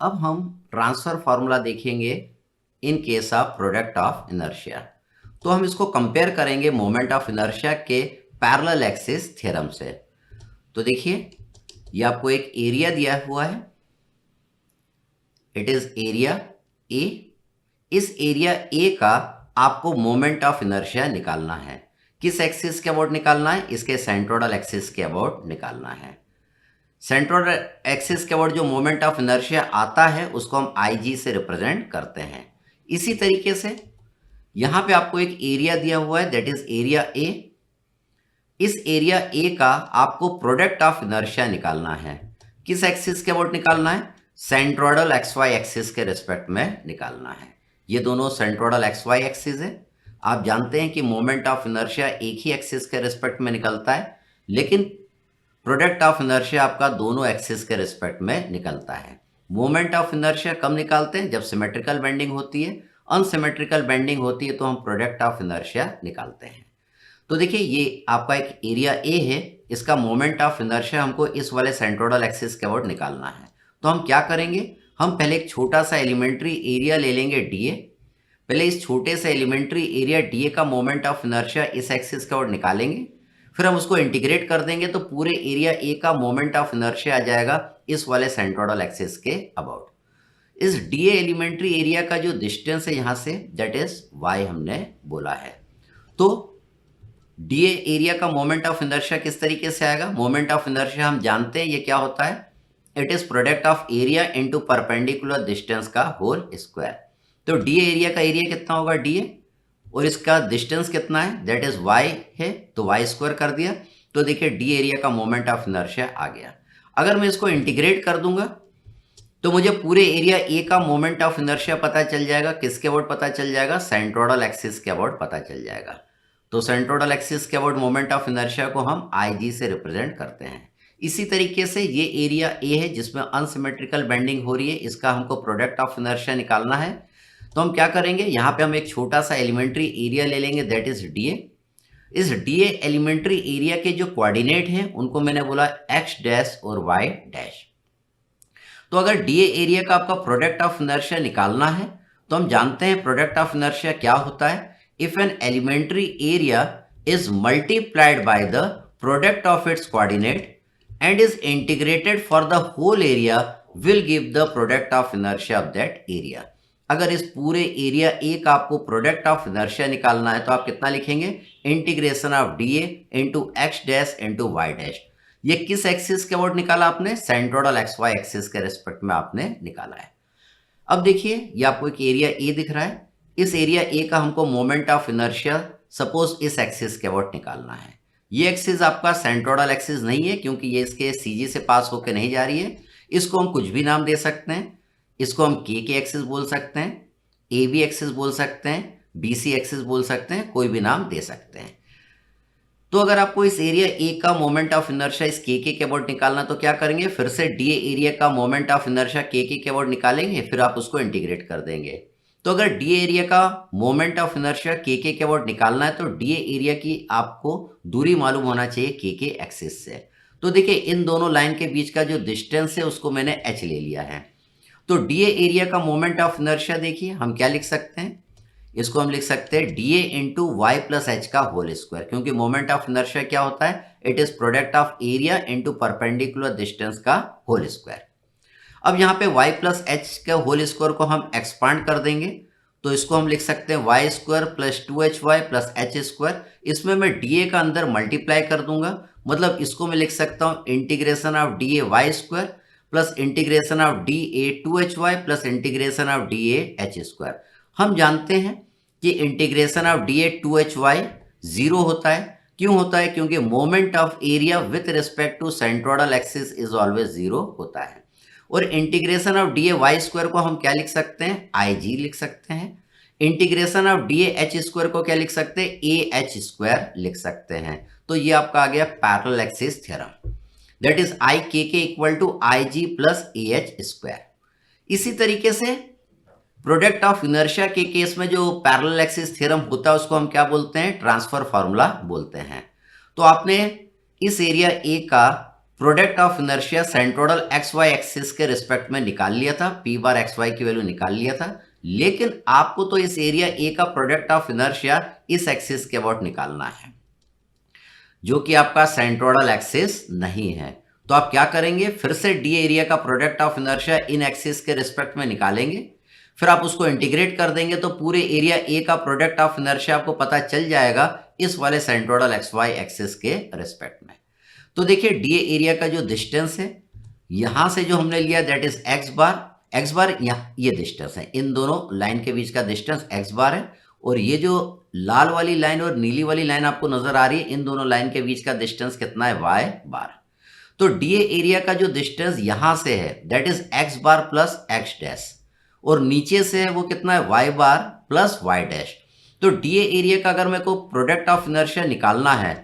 अब हम transfer formula देखेंगे in case of product of inertia. तो हम इसको कंपेयर करेंगे मोमेंट ऑफ इनर्शिया के पैरेलल एक्सिस थ्योरम से। तो देखिए, ये आपको एक एरिया दिया हुआ है, इट इज एरिया ए। इस एरिया ए का आपको मोमेंट ऑफ इनर्शिया निकालना है। किस एक्सिस के अबाउट निकालना है? इसके सेंट्रोइडल एक्सिस के अबाउट निकालना है। सेंट्रोइडल एक्सिस के अबाउट जो मोमेंट ऑफ इनर्शिया आता है उसको हम IG से रिप्रेजेंट करते हैं। इसी तरीके से यहां पे आपको एक एरिया दिया हुआ है, दैट इज एरिया ए। इस एरिया ए का आपको प्रोडक्ट ऑफ इनर्शिया निकालना है। किस एक्सिस के अबाउट निकालना है? सेंट्रोइडल XY एक्सिस के रिस्पेक्ट में निकालना है। ये दोनों सेंट्रोइडल XY एक्सिस है। आप जानते हैं कि मोमेंट ऑफ इनर्शिया एक ही एक्सिस के रिस्पेक्ट में निकलता है, लेकिन प्रोडक्ट ऑफ इनर्शिया आपका दोनों एक्सिस के रिस्पेक्ट में निकलता है। मोमेंट ऑफ इनर्शिया कब निकालते हैं? जब सिमेट्रिकल बेंडिंग होती है। अनसिमेट्रिकल बेंडिंग होती है तो हम प्रोडक्ट ऑफ इनर्शिया निकालते हैं। तो देखिए, ये आपका एक एरिया ए है, इसका मोमेंट ऑफ इनर्शिया हमको इस वाले सेंट्रोइडल एक्सिस के अबाउट निकालना है। तो हम क्या करेंगे, हम पहले एक छोटा सा एलिमेंट्री एरिया ले लेंगे डीए। पहले इस छोटे से एलिमेंट्री एरिया डीए का मोमेंट ऑफ इनर्शिया इस एक्सिस के अबाउट निकालेंगे, फिर हम उसको इंटीग्रेट कर देंगे तो पूरे एरिया ए का मोमेंट ऑफ इनर्शिया आ जाएगा इस वाले सेंट्रोइडल एक्सिस के अबाउट। इस डीए एलिमेंट्री एरिया का जो डिस्टेंस है यहाँ से, दैट इज वाई हमने बोला है। तो डीए एरिया का मोमेंट ऑफ इनर्शिया किस तरीके से आएगा? मोमेंट ऑफ इनर्शिया हम जानते हैं ये क्या होता है, it is product of area into perpendicular distance का होल स्क्वायर। तो डीए एरिया का एरिया कितना होगा डीए, और इसका डिस्टेंस कितना है, दैट इज वाई है, तो वाई स्क्वायर कर दिया। तो देखिए, डी एरिया का मोमेंट ऑफ इनर्शिया आ गया। अगर मैं इसको इंटीग्रेट कर दूंगा तो मुझे पूरे एरिया ए का मोमेंट ऑफ इनर्शिया पता चल जाएगा। किसके अबाउट पता चल जाएगा? सेंट्रोइडल एक्सिस के अबाउट पता चल जाएगा। तो सेंट्रोइडल एक्सिस के अबाउट मोमेंट ऑफ इनर्शिया को हम IG से रिप्रेजेंट करते हैं। इसी तरीके से ये एरिया ए है जिसमें अनसिमेट्रिकल बेंडिंग हो रही है, इसका हमको प्रोडक्ट ऑफ इनर्शिया निकालना है। तो हम क्या करेंगे, यहाँ पे हम एक छोटा सा एलिमेंट्री एरिया ले लेंगे, दैट इज डीए। इस डीए एलिमेंट्री एरिया के जो कोऑर्डिनेट हैं उनको मैंने बोला x डैश और y डैश। तो अगर डीए एरिया का आपका प्रोडक्ट ऑफ इनर्शिया निकालना है तो हम जानते हैं प्रोडक्ट ऑफ इनर्शिया क्या होता है, if an elementary area is multiplied by the product of its coordinate and is integrated for the whole area will give the product of inertia of that area। अगर इस पूरे area A का आपको product of inertia निकालना है तो आप कितना लिखेंगे, integration of D A into X dash into Y dash. ये किस एक्सिस के अबाउट निकाला आपने? सेंट्रोइडल XY एक्सिस के रिस्पेक्ट में आपने निकाला है। अब देखिए, ये आपको एक एरिया ए दिख रहा है, इस एरिया ए का हमको मोमेंट ऑफ इनर्शिया सपोज इस एक्सिस के अबाउट निकालना है। ये एक्सिस आपका सेंट्रोइडल एक्सिस नहीं है क्योंकि ये इसके CG से पास होकर नहीं जा रही है। इसको हम कुछ भी नाम दे सकते हैं, इसको हम के एक्सिस बोल सकते हैं, AB एक्सिस बोल सकते हैं, BC एक्सिस बोल सकते हैं, कोई भी नाम दे सकते हैं। तो अगर आपको इस एरिया ए का मोमेंट ऑफ इनर्शिया इस के अबाउट निकालना तो क्या करेंगे, फिर से डीए एरिया का मोमेंट ऑफ इनर्शिया के अबाउट निकालेंगे, फिर आप उसको इंटीग्रेट कर देंगे। तो अगर डी एरिया का मोमेंट ऑफ इनर्शिया के अबाउट निकालना है तो डी एरिया की आपको दूरी मालूम होना चाहिए के एक्सिस से। तो देखिए, इन दोनों लाइन के बीच का जो डिस्टेंस है उसको मैंने h ले लिया है। तो डी एरिया का मोमेंट ऑफ इनर्शिया देखिए हम क्या लिख सकते हैं, इसको हम लिख सकते हैं D A into Y plus H का होल स्क्वायर, क्योंकि मोमेंट ऑफ इनर्शिया क्या होता है, it is product of area into perpendicular distance का होल स्क्वायर। अब यहाँ पे y प्लस एच के होल स्क्वायर को हम एक्सपांड कर देंगे तो इसको हम लिख सकते हैं Y square plus 2hy plus H square. इसमें मैं डी का अंदर मल्टीप्लाई कर दूंगा, मतलब इसको मैं लिख सकता हूँ integration of D A Y square plus integration of D A 2hy plus integration of D A H square. हम जानते हैं कि integration of D A 2hy zero होता है। क्यों होता है? क्योंकि moment of area with respect to centroidal axis is always zero होता है। और integration of D A Y square को हम क्या लिख सकते हैं, IG लिख सकते हैं। Integration of D A H square को क्या लिख सकते हैं, AH स्क्वायर लिख सकते हैं। तो ये आपका आ गया parallel axis theorem, that is IK equal to IG plus AH square. इसी तरीके से प्रोडक्ट ऑफ इनर्शिया के केस में जो पैरेलल एक्सिस थ्योरम होता है उसको हम क्या बोलते हैं, ट्रांसफर फार्मूला बोलते हैं। तो आपने इस एरिया ए का product of inertia centroidal X Y axis के रिस्पेक्ट में निकाल लिया था, पी बार एक्स वाई की वैल्यू निकाल लिया था, लेकिन आपको तो इस एरिया ए का प्रोडक्ट ऑफ इनर्शिया इस एक्सिस के अबाउट निकालना है, जो कि आपका सेंट्रोइडल एक्सिस नहीं है। तो आप क्या करेंगे, फिर से डी एरिया का प्रोडक्ट ऑफ इनर्शिया इन एक्सिस के रिस्पेक्ट में निकालेंगे, फिर आप उसको इंटीग्रेट कर देंगे तो पूरे एरिया ए का प्रोडक्ट ऑफ इनर्शिया आपको पता चल जाएगा इस वाले सेंट्रोइडल एक्स वाई एक्सिस के रिस्पेक्ट में। तो देखिए डी एरिया का जो डिस्टेंस है यहां से जो हमने लिया दैट इज एक्स बार ये डिस्टेंस है, इन दोनों लाइन के बीच का डिस्टेंस एक्स बार है, और ये जो लाल वाली लाइन और नीली वाली लाइन आपको नजर आ रही है, इन दोनों लाइन के बीच का डिस्टेंस कितना है, वाई बार। तो डी एरिया का जो डिस्टेंस यहां से है that is X bar plus x dash, और नीचे से है वो कितना है, वाई बार प्लस वाई डैश। तो डी एरिया का अगर मेरे को प्रोडक्ट ऑफ इनर्शिया निकालना है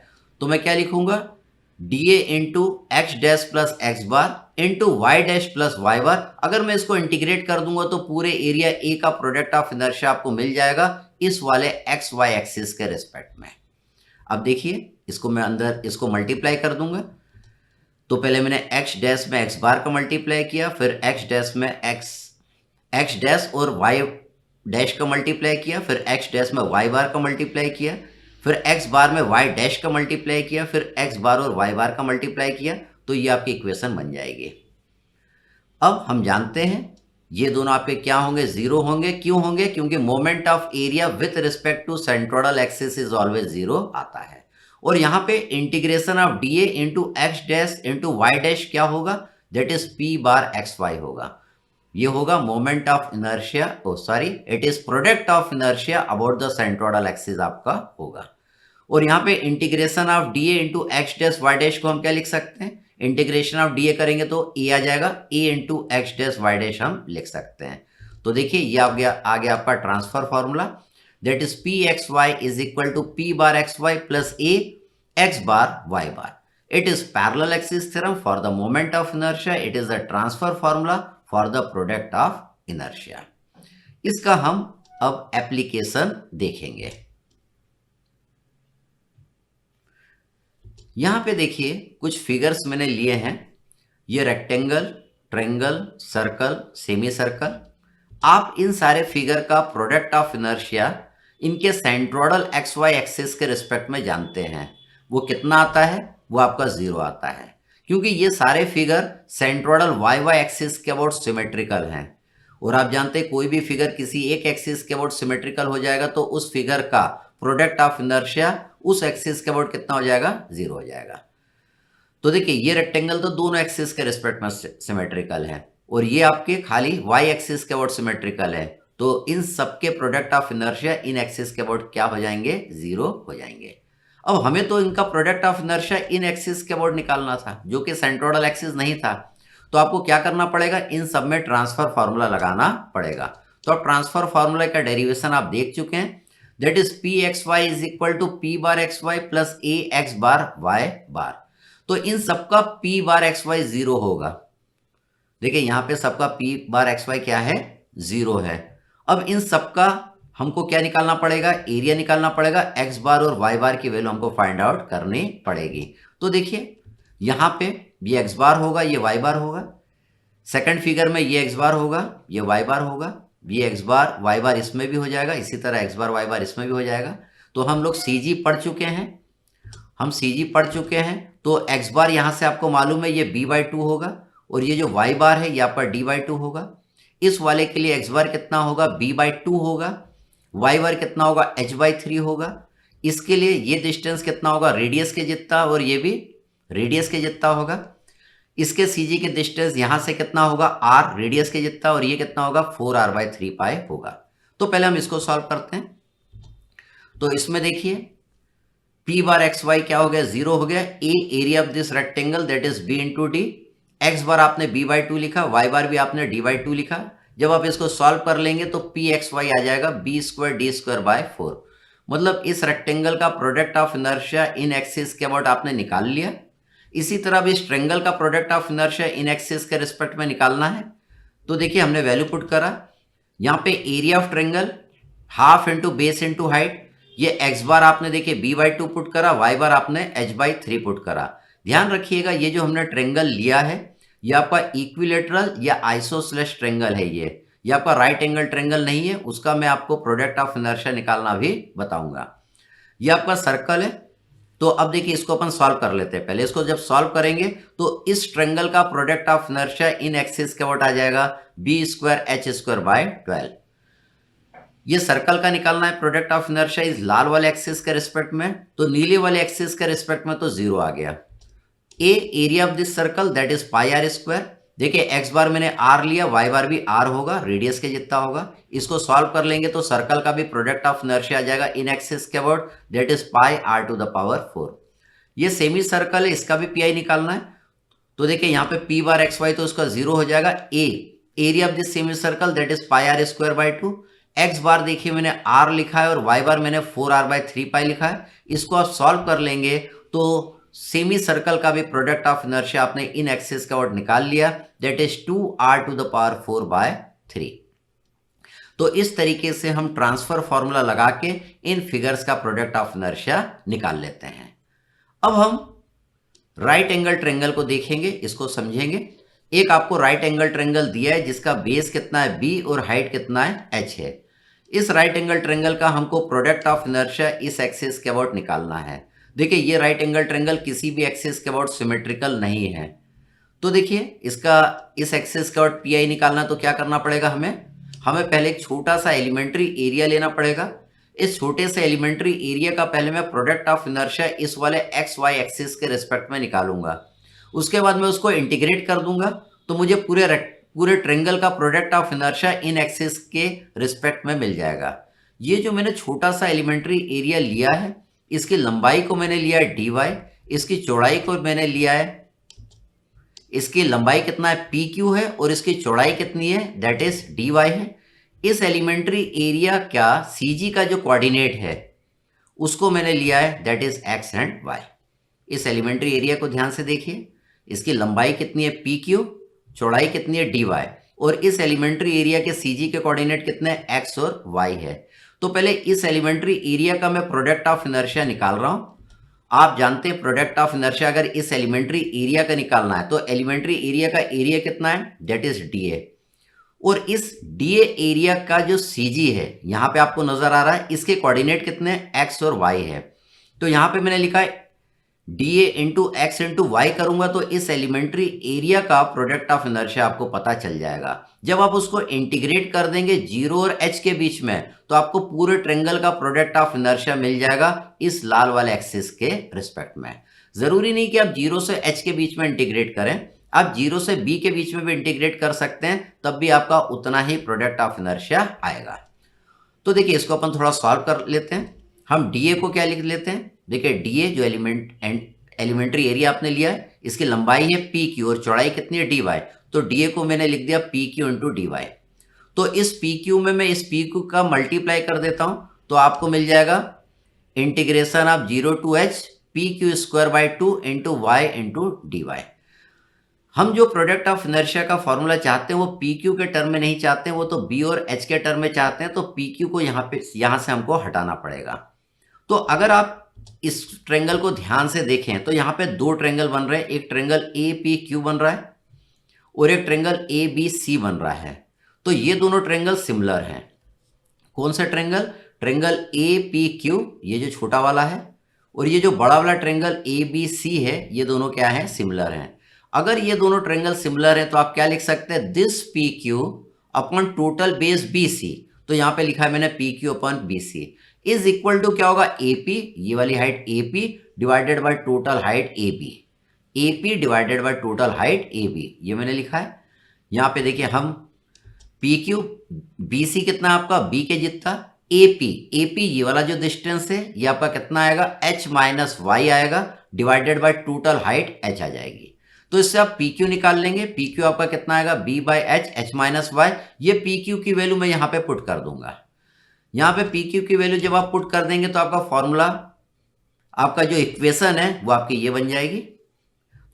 तो मैं क्या लिखूंगा, D A into X dash plus X bar into Y dash plus Y bar. अगर मैं इसको इंटीग्रेट कर दूंगा तो पूरे एरिया ए का प्रोडक्ट ऑफ इनर्शिया आपको मिल जाएगा इस वाले एक्स वाई एक्सिस के रिस्पेक्ट में। अब देखिए इसको मैं अंदर इसको मल्टीप्लाई कर दूंगा, तो पहले मैंने एक्स डैश में एक्स बार का मल्टीप्लाई किया, फिर एक्स डैश में एक्स डैश और वाई डैश का मल्टीप्लाई किया, फिर एक्स डैश में वाई बार का मल्टीप्लाई किया, फिर एक्स बार में वाई डैश का मल्टीप्लाई किया, फिर एक्स बार और वाई बार का मल्टीप्लाई किया, तो ये आपकी इक्वेशन बन जाएगी। अब हम जानते हैं ये दोनों आपके क्या होंगे, जीरो होंगे। क्यों होंगे, क्योंकि moment of area with respect to centroidal axis is always zero आता है। और यहाँ पे integration of D A into X dash into Y dash क्या होगा, that is P bar x Y होगा। ये होगा moment of inertia, it is product of inertia about the centroidal axis आपका होगा। और यहाँ पे integration of D A into X dash Y dash को हम क्या लिख सकते हैं, इंटीग्रेशन ऑफ डी ए करेंगे तो ए आ जाएगा, A into X dash Y dash हम लिख सकते हैं। तो देखिए ये आ गया आपका transfer formula, that is P x Y is equal to P bar x Y plus A x bar Y bar. It is parallel axis theorem for the moment of inertia, it is the transfer formula for the product of inertia. इसका हम अब application देखेंगे। यहां पे देखिए कुछ figures मैंने लिए हैं, ये rectangle, triangle, circle, semi circle. आप इन सारे फिगर का प्रोडक्ट ऑफ इनर्शिया इनके सेंट्रोइडल एक्स वाई एक्सिस के रिस्पेक्ट में जानते हैं, वो कितना आता है, वो आपका जीरो आता है, क्योंकि ये सारे figure centroidal Y Y axis के अबाउट सिमेट्रिकल हैं। और आप जानते हैं कोई भी फिगर किसी एक एक्सिस के अबाउट सिमेट्रिकल हो जाएगा तो उस फिगर का प्रोडक्ट ऑफ इनर्शिया उस एक्सिस के अबाउट कितना हो जाएगा, जीरो हो जाएगा। तो देखिए ये रेक्टेंगल तो दोनों एक्सिस के रिस्पेक्ट में सिमेट्रिकल है, और ये आपके खाली वाई एक्सिस के अबाउट सिमेट्रिकल है, तो इन सबके प्रोडक्ट ऑफ इनर्शिया इन एक्सिस के अबाउट क्या हो जाएंगे, जीरो हो जाएंगे। अब हमें तो इनका प्रोडक्ट ऑफ इनर्शिया इन एक्सिस के अबाउट निकालना था, जो कि सेंट्रोइडल एक्सिस नहीं था। तो आपको क्या करना पड़ेगा, इन सब में ट्रांसफर फार्मूला लगाना पड़ेगा। तो अब ट्रांसफर फार्मूला का डेरिवेशन आप देख चुके हैं, that is P x Y is equal to P bar x Y plus A x bar Y bar. तो इन सबका P bar x Y zero होगा। देखिए यहां पे सबका पी बार एक्स वाई क्या है, जीरो है। अब इन सबका हमको क्या निकालना पड़ेगा, एरिया निकालना पड़ेगा, एक्स बार और वाई बार की वैल्यू हमको फाइंड आउट करनी पड़ेगी। तो देखिए यहां पे ये एक्स बार होगा, ये वाई बार होगा, सेकंड फिगर में ये एक्स बार होगा, ये वाई बार होगा, ये एक्स बार वाई बार इसमें भी हो जाएगा, इसी तरह एक्स बार वाई बार इसमें भी हो जाएगा। तो हम लोग सी जी पढ़ चुके हैं, तो एक्स बार यहां से आपको मालूम है ये बी बाई टू होगा, और ये जो वाई बार है ये आपका डी बाई टू होगा। इस वाले के लिए एक्स बार कितना होगा, बी बाई टू होगा, वाई बार कितना होगा, एच बाई थ्री होगा। इसके लिए ये डिस्टेंस कितना होगा, रेडियस के जितना, और ये भी रेडियस के जितना होगा। इसके सीजी के डिस्टेंस यहां से कितना होगा, आर रेडियस के जितना, और ये कितना होगा, 4r बाई 3 पाई होगा। तो पहले हम इसको सॉल्व करते हैं। तो इसमें देखिए p बार एक्स वाई क्या हो गया, जीरो हो गया। A area of this rectangle that is b into D, X bar आपने b बाई टू लिखा, वाई बार भी आपने d बाई टू लिखा। जब आप इसको सॉल्व कर लेंगे तो पी एक्स वाई आ जाएगा B square D square by 4। मतलब इस रेक्टेंगल का प्रोडक्ट ऑफ इनर्शिया इन एक्सिस के अबाउट आपने निकाल लिया। इसी तरह भी इस ट्रायंगल का प्रोडक्ट ऑफ इनर्शिया इन एक्सिस के रिस्पेक्ट में निकालना है। तो देखिए हमने वैल्यू पुट करा, यहाँ पे area of triangle half into base into height, ये एक्स बार आपने देखिए बी बाई टू पुट करा, वाई बार आपने एच बाई थ्री पुट करा। ध्यान रखिएगा ये जो हमने ट्रेंगल लिया है ये आपका इक्विलेटरल या आइसोसेलेस ट्रेंगल है। ये आपका राइट एंगल ट्रेंगल नहीं है, उसका मैं आपको प्रोडक्ट ऑफ इनर्शिया निकालना भी बताऊंगा। ये आपका सर्कल है। तो अब देखिए इसको अपन सॉल्व कर लेते हैं। पहले इसको जब सॉल्व करेंगे तो इस ट्रेंगल का प्रोडक्ट ऑफ इनर्शिया इन एक्सिस क्या वोट आ जाएगा, B square H square by 12। ये सर्कल का निकालना है प्रोडक्ट ऑफ इनर्शिया इस लाल वाले एक्सिस के रिस्पेक्ट में, तो नीले वाले एक्सिस के रिस्पेक्ट में तो 0 आ गया। A area of this circle that is pi R square. देखिए एक्स बार मैंने आर लिया, वाई बार भी आर होगा, रेडियस के जितना होगा। इसको सॉल्व कर लेंगे तो सर्कल का भी प्रोडक्ट ऑफ इनर्शिया आ जाएगा इन एक्सिस के about that is pi r to the power 4। ये सेमी सर्कल है, इसका भी पीआई निकालना है। तो देखिए यहाँ पे पी बार एक्स वाई तो उसका 0 हो जाएगा। A area of this semi circle that is pi R square by 2। X bar देखिए मैंने आर लिखा है और वाई बार मैंने 4r बाय 3 पाई लिखा है। इसको आप सॉल्व कर लेंगे तो सेमी सर्कल का भी प्रोडक्ट ऑफ इनर्शिया आपने इन एक्सिस का वर्ड निकाल लिया that is 2r to the power 4 by 3। तो इस तरीके से हम ट्रांसफर फॉर्मूला लगा के इन फिगर्स का प्रोडक्ट ऑफ इनर्शिया निकाल लेते हैं। अब हम राइट एंगल ट्रेंगल को देखेंगे, इसको समझेंगे। एक आपको राइट एंगल ट्रेंगल दिया है जिसका बेस कितना है b और हाइट कितना है h है। इस राइट एंगल ट्रेंगल का हमको प्रोडक्ट ऑफ इनर्शिया इस एक्सिस के अबाउट निकालना है। देखिए ये राइट एंगल ट्रेंगल किसी भी एक्सिस के अबाउट सिमेट्रिकल नहीं है। तो देखिए इसका इस एक्सिस के अबाउट पीआई निकालना तो क्या करना पड़ेगा, हमें पहले एक छोटा सा एलिमेंट्री एरिया लेना पड़ेगा। इस छोटे से एलिमेंट्री एरिया का पहले मैं प्रोडक्ट ऑफ इनर्शिया इस वाले एक्स वाई एक्सिस के रिस्पेक्ट में निकालूंगा। उसके बाद मैं उसको इंटीग्रेट कर दूंगा तो मुझे पूरे ट्रेंगल का प्रोडक्ट ऑफ इनर्शिया इन एक्सिस के रिस्पेक्ट में मिल जाएगा। ये जो मैंने छोटा सा एलिमेंट्री एरिया लिया है इसकी लंबाई को मैंने लिया है dy, इसकी चौड़ाई को मैंने लिया है, इसकी लंबाई कितना है pq है और इसकी चौड़ाई कितनी है दैट इज dy है। इस एलिमेंट्री एरिया का cg का जो कोऑर्डिनेट है उसको मैंने लिया है that is x and y। इस एलिमेंट्री एरिया को ध्यान से देखिए, इसकी लंबाई कितनी है pq, चौड़ाई कितनी है dy और इस एलिमेंट्री एरिया के cg के कोऑर्डिनेट कितने हैं x और y है। तो पहले इस एलिमेंट्री एरिया का मैं प्रोडक्ट ऑफ इनर्शिया निकाल रहा हूं। आप जानते हैं प्रोडक्ट ऑफ इनर्शिया अगर इस एलिमेंट्री एरिया का निकालना है तो एलिमेंट्री एरिया का एरिया कितना है दैट इज dA और इस dA एरिया का जो cg है यहां पे आपको नजर आ रहा है, इसके कोऑर्डिनेट कितने हैं x और y है। तो यहां पे मैंने लिखा है dA into x into y करूंगा तो इस एलिमेंट्री एरिया का प्रोडक्ट ऑफ इनर्शिया आपको पता चल जाएगा। जब आप उसको इंटीग्रेट कर देंगे 0 और h के बीच में तो आपको पूरे ट्रेंगल का प्रोडक्ट ऑफ इनर्शिया मिल जाएगा इस लाल वाले एक्सिस के रिस्पेक्ट में। जरूरी नहीं कि आप 0 से h के बीच में इंटीग्रेट करें, आप 0 से b के बीच में भी इंटीग्रेट कर सकते हैं, तब भी आपका उतना ही प्रोडक्ट ऑफ इनर्शिया आएगा। तो देखिए इसको अपन थोड़ा सॉल्व कर लेते हैं। हम dA को क्या लिख लेते हैं, देखिए dA जो एलिमेंट्री एरिया आपने लिया है इसकी लंबाई है pq और चौड़ाई कितनी है dy, तो dA को मैंने लिख दिया pq इंटू dy। तो इस pq में मैं इस pq का मल्टीप्लाई कर देता हूं तो आपको मिल जाएगा integration of 0 to h pq square by 2 into y into dy। हम जो प्रोडक्ट ऑफ इनर्शिया का फॉर्मूला चाहते हैं वो pq के टर्म में नहीं चाहते हैं, वो तो b और h के टर्म में चाहते हैं। तो pq को यहाँ से हमको हटाना पड़ेगा। तो अगर आप इस ट्रेंगल को ध्यान से देखें तो यहाँ पे दो ट्रेंगल बन रहे हैं, एक ट्रेंगल APQ बन रहा है और एक ट्रेंगल ABC बन रहा है। तो ये दोनों ट्रेंगल सिमिलर हैं। कौन सा ट्रेंगल, ट्रेंगल APQ ये जो छोटा वाला है और ये जो बड़ा वाला ट्रेंगल ABC है, ये दोनों क्या है सिमिलर हैं। अगर ये दोनों ट्रेंगल सिमिलर है तो आप क्या लिख सकते हैं, this PQ upon total base BC। तो यहाँ पे लिखा है मैंने PQ upon BC is equal to क्या होगा AP, ये वाली height AP divided by total height AB, AP divided by total height AB, ये मैंने लिखा है। यहाँ पे देखिए हम PQ BC कितना आपका B के जितना, AP ये वाला जो डिस्टेंस है ये आपका कितना आएगा h माइनस y आएगा divided by total height h आ जाएगी। तो इससे आप PQ निकाल लेंगे, PQ आपका कितना आएगा B by h minus y। ये PQ की वैल्यू मैं यहाँ पे पुट कर दूंगा। यहाँ पे PQ की वैल्यू जब आप पुट कर देंगे तो आपका फॉर्मूला, आपका जो इक्वेशन है वो आपकी ये बन जाएगी।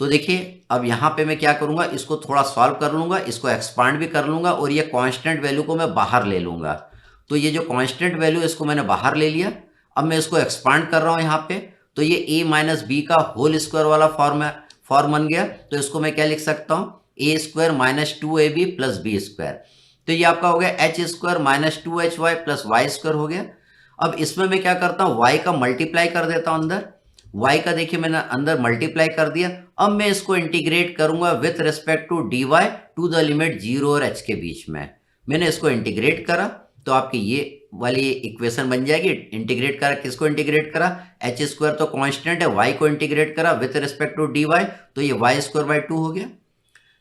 तो देखिए अब यहाँ पे मैं क्या करूँगा, इसको थोड़ा सॉल्व कर लूँगा, इसको एक्सपांड भी कर लूँगा और ये कांस्टेंट वैल्यू को मैं बाहर ले लूँगा। तो ये जो कांस्टेंट वैल्यू इसको मैंने बाहर ले लिया, अब मैं इसको एक्सपांड कर रहा हूँ यहाँ पे। तो ये ए माइनस बी का होल स्क्वायर वाला फॉर्म बन गया। तो इसको मैं क्या लिख सकता हूँ, A square minus 2ab plus B square. तो ये आपका हो गया H square minus 2hy plus Y square हो गया। अब इसमें मैं क्या करता हूँ, y का मल्टीप्लाई कर देता हूँ अंदर। y का देखिए मैंने अंदर मल्टीप्लाई कर दिया। अब मैं इसको इंटीग्रेट करूंगा with respect to dy to the limit 0 और h के बीच में। मैंने इसको इंटीग्रेट करा तो आपकी ये वाली इक्वेशन बन जाएगी। इंटीग्रेट करा, किसको इंटीग्रेट करा, एच स्क्वायर तो कांस्टेंट है, y को इंटीग्रेट करा विथ रिस्पेक्ट टू dy, तो ये वाई स्क्वायर बाई 2 हो गया,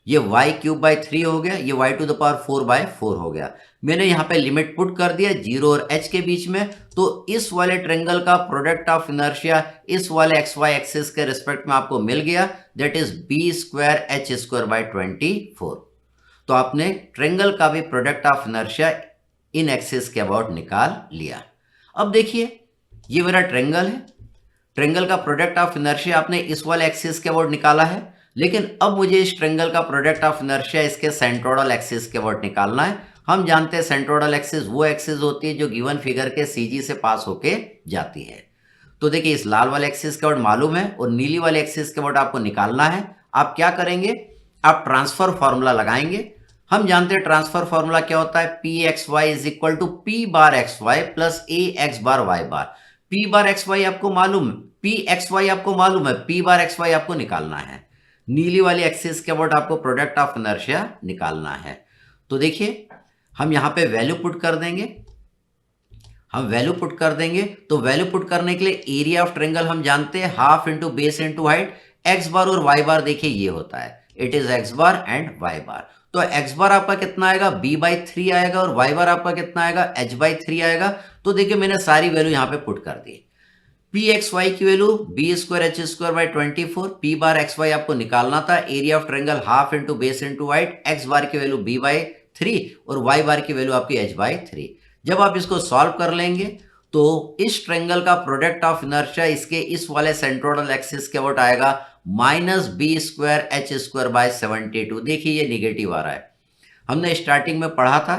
ये y क्यूब बाई 3 हो गया, ये y to the power 4 by 4 हो गया। मैंने यहाँ पे लिमिट पुट कर दिया 0 और h के बीच में। तो इस वाले ट्रेंगल का प्रोडक्ट ऑफ इनर्शिया इस वाले एक्स वाई एक्सिस के रिस्पेक्ट में आपको मिल गया, that is b square H square by 24। तो आपने ट्रेंगल का भी प्रोडक्ट ऑफ इनर्शिया इन एक्सिस के अबाउट निकाल लिया। अब देखिए ये मेरा ट्रेंगल है, ट्रेंगल का प्रोडक्ट ऑफ इनर्शिया आपने इस वाले एक्सिस के अबाउट निकाला है, लेकिन अब मुझे इस ट्रेंगल का प्रोडक्ट ऑफ इनर्शिया इसके सेंट्रोइडल एक्सिस के अबाउट निकालना है। हम जानते हैं सेंट्रोइडल एक्सिस वो एक्सिस होती है जो गिवन फिगर के सीजी से पास होके जाती है। तो देखिए इस लाल वाले एक्सिस के अबाउट मालूम है और नीली वाले एक्सिस के अबाउट आपको निकालना है। आप क्या करेंगे, आप ट्रांसफर फॉर्मूला लगाएंगे। हम जानते हैं ट्रांसफर फॉर्मूला क्या होता है, p x Y is equal to P bar x Y plus A x bar Y bar. P bar x Y आपको मालूम, पी एक्स वाई आपको मालूम है, पी बार एक्स वाई आपको निकालना है। नीली वाली एक्सिस के अबाउट आपको प्रोडक्ट ऑफ इनर्शिया निकालना है। तो देखिए हम यहां पे वैल्यू पुट कर देंगे, हम वैल्यू पुट कर देंगे। तो वैल्यू पुट करने के लिए एरिया ऑफ ट्रेंगल हम जानते हैं half into base into height. X bar और वाई बार देखिए ये होता है, it is X bar and Y bar. तो एक्स बार आपका कितना आएगा, b बाई 3 आएगा और वाई बार आपका कितना आएगा, h बाई 3 आएगा। तो देखिए मैंने सारी वैल्यू यहां पे पुट कर दी। पी एक्स वाई की value B square H square by 24, P bar x Y आपको निकालना था, area of triangle half into base into height, X bar की वैल्यू b बाई 3 और वाई बार की वैल्यू आपकी h बाई 3। जब आप इसको सॉल्व कर लेंगे तो इस ट्रेंगल का प्रोडक्ट ऑफ इनर्शिया इसके इस वाले सेंट्रोइडल एक्सिस के अबाउट आएगा minus b square H square by 72। देखिए ये निगेटिव आ रहा है। हमने स्टार्टिंग में पढ़ा था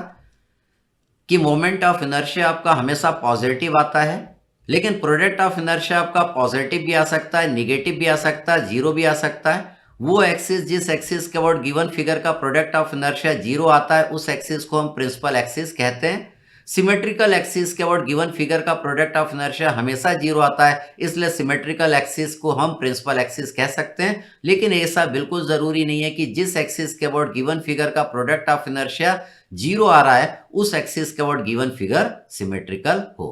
कि मोमेंट ऑफ इनर्शिया आपका हमेशा पॉजिटिव आता है, लेकिन प्रोडक्ट ऑफ इनर्शिया आपका पॉजिटिव भी आ सकता है, निगेटिव भी आ सकता है, जीरो भी आ सकता है। वो एक्सिस जिस एक्सिस के अबाउट गिवन फिगर का प्रोडक्ट ऑफ इनर्शिया जीरो आता है उस एक्सिस को हम प्रिंसिपल एक्सिस कहते हैं। सिमेट्रिकल एक्सिस के अबाउट गिवन फिगर का प्रोडक्ट ऑफ इनर्शिया हमेशा जीरो आता है, इसलिए सिमेट्रिकल एक्सिस को हम प्रिंसिपल एक्सिस कह सकते हैं। लेकिन ऐसा बिल्कुल जरूरी नहीं है कि जिस एक्सिस के अबाउट गिवन फिगर का प्रोडक्ट ऑफ इनर्शिया जीरो आ रहा है उस एक्सिस के अबाउट गिवन फिगर सिमेट्रिकल हो।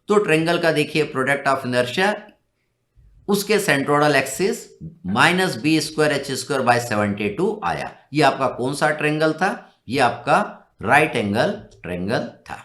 तो ट्रेंगल का देखिए प्रोडक्ट ऑफ इनर्शिया उसके centroidal axis minus b square H square by 72 आया। ये आपका कौन सा ट्रेंगल था, ये आपका राइट एंगल ट्रेंगल था।